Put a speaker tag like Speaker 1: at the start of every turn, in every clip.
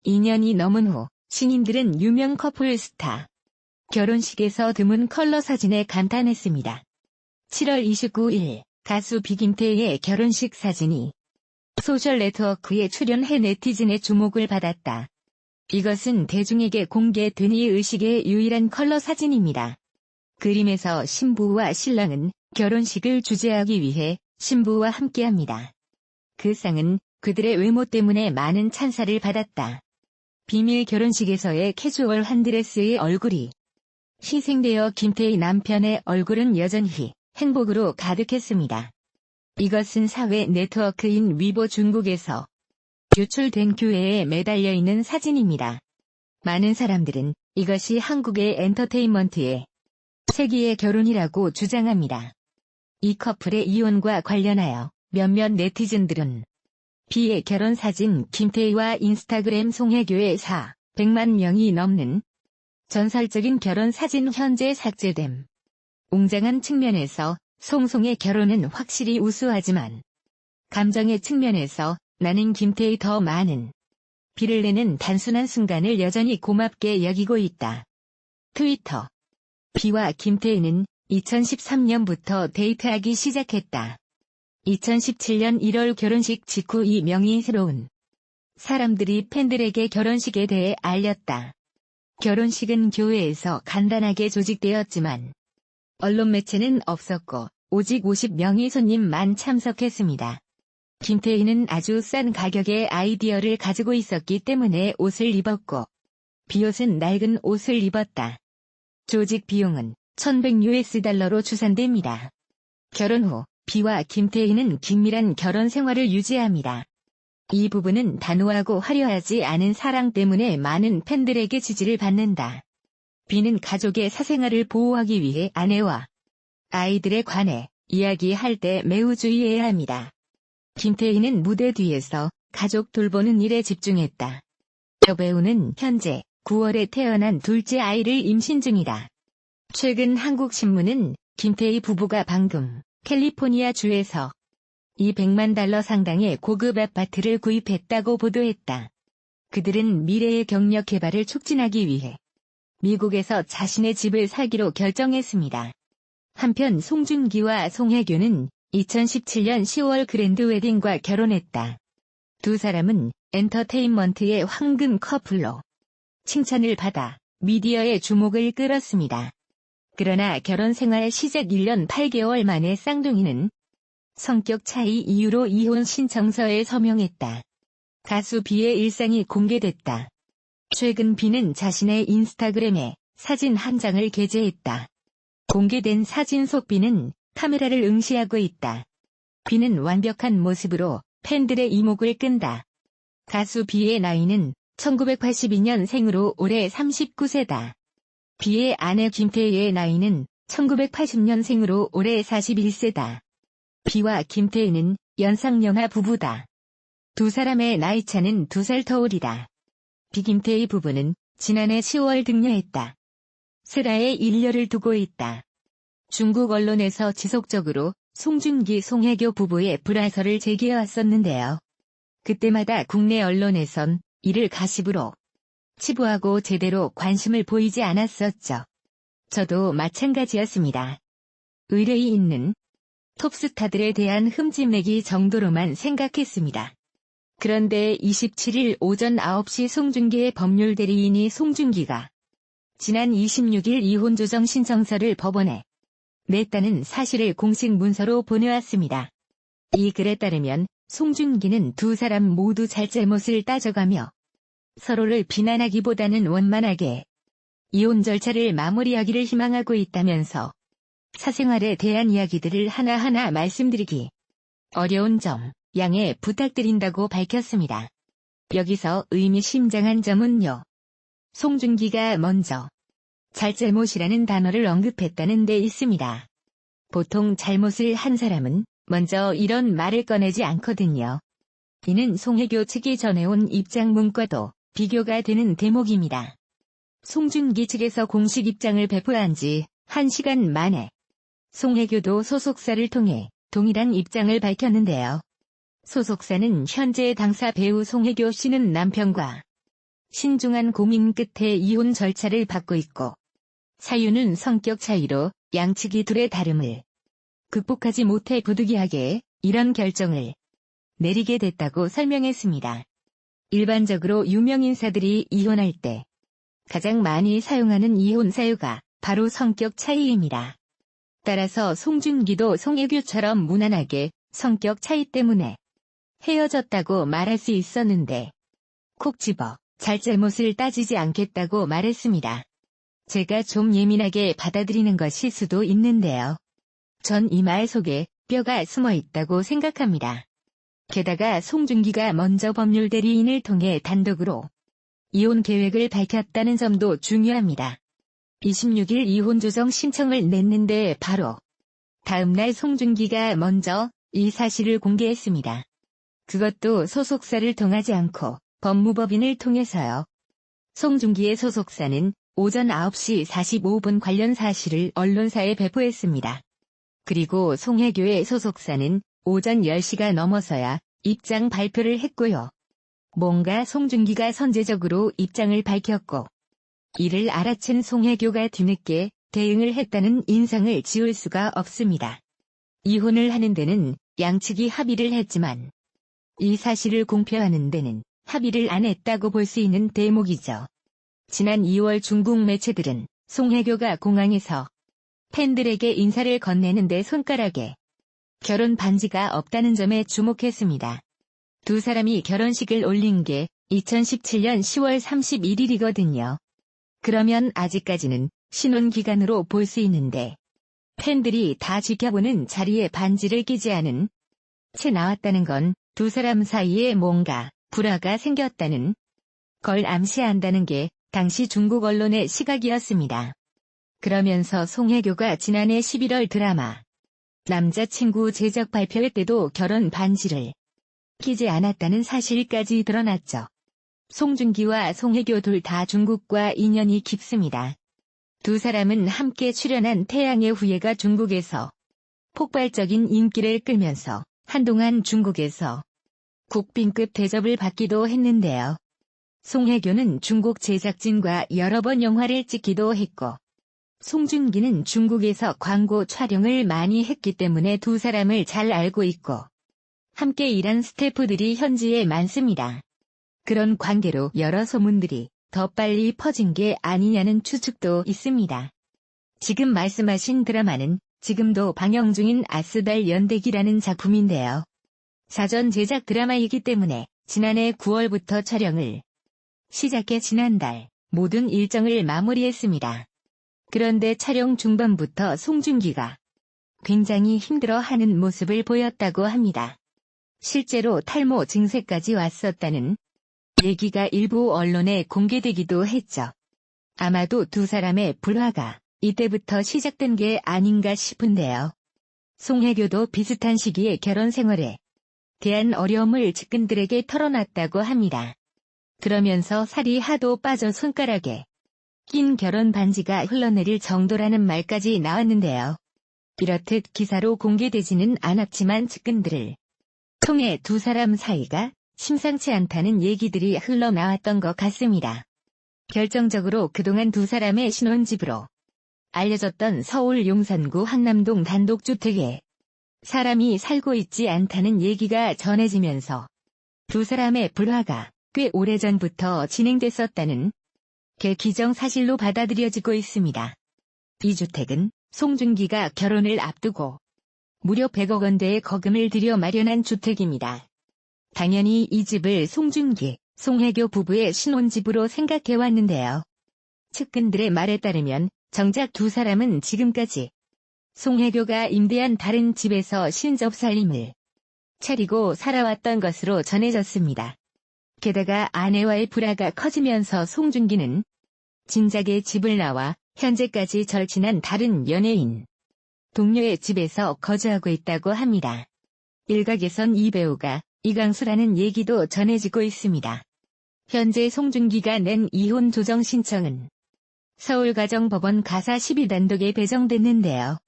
Speaker 1: 2년이 넘은 후 신인들은 유명 커플 스타 결혼식에서 드문 컬러 사진에 감탄했습니다. 7월 29일 가수 비김태희의 결혼식 사진이 소셜네트워크에 출연해 네티즌의 주목을 받았다. 이것은 대중에게 공개된 이 의식의 유일한 컬러 사진입니다. 그림에서 신부와 신랑은 결혼식을 주재하기 위해 신부와 함께합니다. 그 쌍은 그들의 외모 때문에 많은 찬사를 받았다. 비밀 결혼식에서의 캐주얼한 드레스의 얼굴이 희생되어 김태희 남편의 얼굴은 여전히 행복으로 가득했습니다. 이것은 사회 네트워크인 위보 중국에서 유출된 교회에 매달려 있는 사진입니다. 많은 사람들은 이것이 한국의 엔터테인먼트의 세기의 결혼이라고 주장합니다. 이 커플의 이혼과 관련하여 몇몇 네티즌들은 비의 결혼 사진 김태희와 인스타그램 송혜교의 400만 명이 넘는 전설적인 결혼 사진 현재 삭제됨. 웅장한 측면에서 송송의 결혼은 확실히 우수하지만 감정의 측면에서 나는 김태희 더 많은 비를 내는 단순한 순간을 여전히 고맙게 여기고 있다. 트위터. 비와 김태희는 2013년부터 데이트하기 시작했다. 2017년 1월 결혼식 직후 이 명예스러운 사람들이 팬들에게 결혼식에 대해 알렸다. 결혼식은 교회에서 간단하게 조직되었지만 언론 매체는 없었고 오직 50명의 손님만 참석했습니다. 김태희는 아주 싼 가격의 아이디어를 가지고 있었기 때문에 옷을 입었고 비옷은 낡은 옷을 입었다. 조직 비용은 $1,100로 추산됩니다. 결혼 후 비와 김태희는 긴밀한 결혼 생활을 유지합니다. 이 부부는 단호하고 화려하지 않은 사랑 때문에 많은 팬들에게 지지를 받는다. 비는 가족의 사생활을 보호하기 위해 아내와 아이들에 관해 이야기할 때 매우 주의해야 합니다. 김태희는 무대 뒤에서 가족 돌보는 일에 집중했다. 여배우는 현재 9월에 태어난 둘째 아이를 임신 중이다. 최근 한국신문은 김태희 부부가 방금 캘리포니아 주에서 $200만 상당의 고급 아파트를 구입했다고 보도했다. 그들은 미래의 경력 개발을 촉진하기 위해 미국에서 자신의 집을 사기로 결정했습니다. 한편 송중기와 송혜교는 2017년 10월 그랜드 웨딩과 결혼했다. 두 사람은 엔터테인먼트의 황금 커플로 칭찬을 받아 미디어의 주목을 끌었습니다. 그러나 결혼 생활 시작 1년 8개월 만에 쌍둥이는 성격 차이 이유로 이혼 신청서에 서명했다. 가수 비의 일상이 공개됐다. 최근 비는 자신의 인스타그램에 사진 한 장을 게재했다. 공개된 사진 속 비는 카메라를 응시하고 있다. 비는 완벽한 모습으로 팬들의 이목을 끈다. 가수 비의 나이는 1982년생으로 올해 39세다. 비의 아내 김태희의 나이는 1980년생으로 올해 41세다. 비와 김태희는 연상연하 부부다. 두 사람의 나이차는 2살 터울이다. 비김태희 부부는 지난해 10월 등려했다. 슬아에 일녀를 두고 있다. 중국 언론에서 지속적으로 송중기 송혜교 부부의 불화설을 제기해왔었는데요. 그때마다 국내 언론에선 이를 가십으로 치부하고 제대로 관심을 보이지 않았었죠. 저도 마찬가지였습니다. 의뢰이 있는 톱스타들에 대한 흠집내기 정도로만 생각했습니다. 그런데 27일 오전 9시 송중기의 법률 대리인이 송중기가 지난 26일 이혼 조정 신청서를 법원에 냈다는 사실을 공식 문서로 보내왔습니다. 이 글에 따르면 송중기는 두 사람 모두 잘잘못을 따져가며 서로를 비난하기보다는 원만하게 이혼 절차를 마무리하기를 희망하고 있다면서 사생활에 대한 이야기들을 하나하나 말씀드리기 어려운 점 양해 부탁드린다고 밝혔습니다. 여기서 의미심장한 점은요. 송중기가 먼저 잘잘못이라는 단어를 언급했다는 데 있습니다. 보통 잘못을 한 사람은 먼저 이런 말을 꺼내지 않거든요. 이는 송혜교 측이 전해온 입장문과도 비교가 되는 대목입니다. 송중기 측에서 공식 입장을 배포한 지 1시간 만에 송혜교도 소속사를 통해 동일한 입장을 밝혔는데요. 소속사는 현재 당사 배우 송혜교 씨는 남편과 신중한 고민 끝에 이혼 절차를 밟고 있고, 사유는 성격 차이로 양측이 둘의 다름을 극복하지 못해 부득이하게 이런 결정을 내리게 됐다고 설명했습니다. 일반적으로 유명 인사들이 이혼할 때 가장 많이 사용하는 이혼 사유가 바로 성격 차이입니다. 따라서 송중기도 송혜교처럼 무난하게 성격 차이 때문에 헤어졌다고 말할 수 있었는데 콕 집어 잘잘못을 따지지 않겠다고 말했습니다. 제가 좀 예민하게 받아들이는 것일 수도 있는데요. 전 이 말 속에 뼈가 숨어 있다고 생각합니다. 게다가 송중기가 먼저 법률 대리인을 통해 단독으로 이혼 계획을 밝혔다는 점도 중요합니다. 26일 이혼 조정 신청을 냈는데 바로 다음날 송중기가 먼저 이 사실을 공개했습니다. 그것도 소속사를 통하지 않고 법무법인을 통해서요. 송중기의 소속사는 오전 9시 45분 관련 사실을 언론사에 배포했습니다. 그리고 송혜교의 소속사는 오전 10시가 넘어서야 입장 발표를 했고요. 뭔가 송중기가 선제적으로 입장을 밝혔고 이를 알아챈 송혜교가 뒤늦게 대응을 했다는 인상을 지울 수가 없습니다. 이혼을 하는 데는 양측이 합의를 했지만 이 사실을 공표하는 데는 합의를 안 했다고 볼 수 있는 대목이죠. 지난 2월 중국 매체들은 송혜교가 공항에서 팬들에게 인사를 건네는데 손가락에 결혼 반지가 없다는 점에 주목했습니다. 두 사람이 결혼식을 올린 게 2017년 10월 31일이거든요. 그러면 아직까지는 신혼기간으로 볼 수 있는데 팬들이 다 지켜보는 자리에 반지를 끼지 않은 채 나왔다는 건 두 사람 사이에 뭔가 불화가 생겼다는 걸 암시한다는 게 당시 중국 언론의 시각이었습니다. 그러면서 송혜교가 지난해 11월 드라마 남자친구 제작 발표회 때도 결혼 반지를 끼지 않았다는 사실까지 드러났죠. 송중기와 송혜교 둘 다 중국과 인연이 깊습니다. 두 사람은 함께 출연한 태양의 후예가 중국에서 폭발적인 인기를 끌면서 한동안 중국에서 국빈급 대접을 받기도 했는데요. 송혜교는 중국 제작진과 여러 번 영화를 찍기도 했고 송중기는 중국에서 광고 촬영을 많이 했기 때문에 두 사람을 잘 알고 있고 함께 일한 스태프들이 현지에 많습니다. 그런 관계로 여러 소문들이 더 빨리 퍼진 게 아니냐는 추측도 있습니다. 지금 말씀하신 드라마는 지금도 방영 중인 아스달 연대기라는 작품인데요. 사전 제작 드라마이기 때문에 지난해 9월부터 촬영을 시작해 지난달 모든 일정을 마무리했습니다. 그런데 촬영 중반부터 송중기가 굉장히 힘들어하는 모습을 보였다고 합니다. 실제로 탈모 증세까지 왔었다는 얘기가 일부 언론에 공개되기도 했죠. 아마도 두 사람의 불화가 이때부터 시작된 게 아닌가 싶은데요. 송혜교도 비슷한 시기에 결혼 생활에 대한 어려움을 측근들에게 털어놨다고 합니다. 그러면서 살이 하도 빠져 손가락에 낀 결혼 반지가 흘러내릴 정도라는 말까지 나왔는데요. 이렇듯 기사로 공개되지는 않았지만 측근들을 통해 두 사람 사이가 심상치 않다는 얘기들이 흘러나왔던 것 같습니다. 결정적으로 그동안 두 사람의 신혼집으로 알려졌던 서울 용산구 한남동 단독주택에 사람이 살고 있지 않다는 얘기가 전해지면서 두 사람의 불화가 꽤 오래전부터 진행됐었다는 게 기정사실로 받아들여지고 있습니다. 이 주택은 송중기가 결혼을 앞두고 무려 100억 원대의 거금을 들여 마련한 주택입니다. 당연히 이 집을 송중기, 송혜교 부부의 신혼집으로 생각해왔는데요. 측근들의 말에 따르면 정작 두 사람은 지금까지 송혜교가 임대한 다른 집에서 신접살림을 차리고 살아왔던 것으로 전해졌습니다. 게다가 아내와의 불화가 커지면서 송중기는 진작에 집을 나와 현재까지 절친한 다른 연예인 동료의 집에서 거주하고 있다고 합니다. 일각에선 이 배우가 이광수라는 얘기도 전해지고 있습니다. 현재 송중기가 낸 이혼 조정 신청은 서울가정법원 가사 12단독에 배정됐는데요.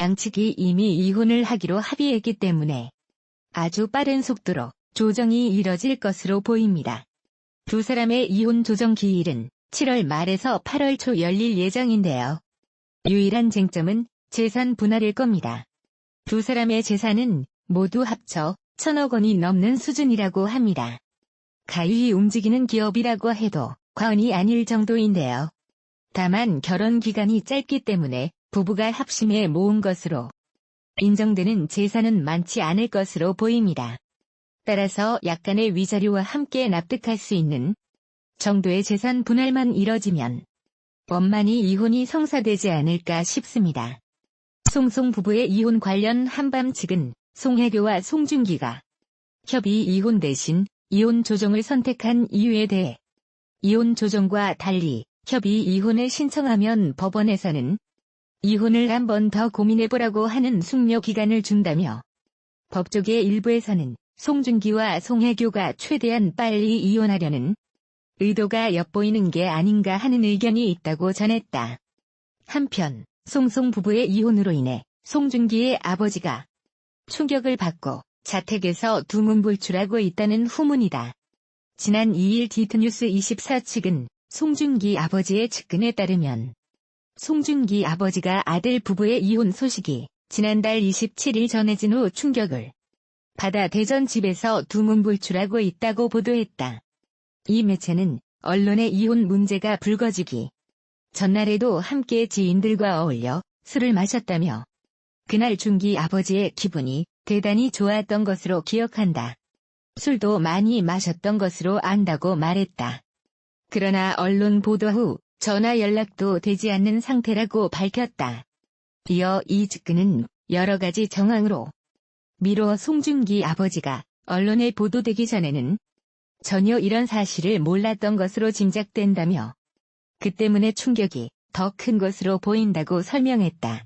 Speaker 1: 양측이 이미 이혼을 하기로 합의했기 때문에 아주 빠른 속도로 조정이 이뤄질 것으로 보입니다. 두 사람의 이혼 조정 기일은 7월 말에서 8월 초 열릴 예정인데요. 유일한 쟁점은 재산 분할일 겁니다. 두 사람의 재산은 모두 합쳐 1,000억 원이 넘는 수준이라고 합니다. 가히 움직이는 기업이라고 해도 과언이 아닐 정도인데요. 다만 결혼 기간이 짧기 때문에 부부가 합심해 모은 것으로 인정되는 재산은 많지 않을 것으로 보입니다. 따라서 약간의 위자료와 함께 납득할 수 있는 정도의 재산 분할만 이뤄지면 원만히 이혼이 성사되지 않을까 싶습니다. 송송 부부의 이혼 관련 한밤 측은 송혜교와 송중기가 협의 이혼 대신 이혼 조정을 선택한 이유에 대해 이혼 조정과 달리 협의 이혼을 신청하면 법원에서는 이혼을 한 번 더 고민해보라고 하는 숙려 기간을 준다며 법조계 일부에서는 송중기와 송혜교가 최대한 빨리 이혼하려는 의도가 엿보이는 게 아닌가 하는 의견이 있다고 전했다. 한편 송송 부부의 이혼으로 인해 송중기의 아버지가 충격을 받고 자택에서 두문불출하고 있다는 후문이다. 지난 2일 디트뉴스 24 측은 송중기 아버지의 측근에 따르면 송중기 아버지가 아들 부부의 이혼 소식이 지난달 27일 전해진 후 충격을 받아 대전 집에서 두문불출하고 있다고 보도했다. 이 매체는 언론의 이혼 문제가 불거지기 전날에도 함께 지인들과 어울려 술을 마셨다며 그날 중기 아버지의 기분이 대단히 좋았던 것으로 기억한다. 술도 많이 마셨던 것으로 안다고 말했다. 그러나 언론 보도 후 전화 연락도 되지 않는 상태라고 밝혔다. 이어 이 측근은 여러 가지 정황으로 미뤄 송중기 아버지가 언론에 보도되기 전에는 전혀 이런 사실을 몰랐던 것으로 짐작된다며 그 때문에 충격이 더 큰 것으로 보인다고 설명했다.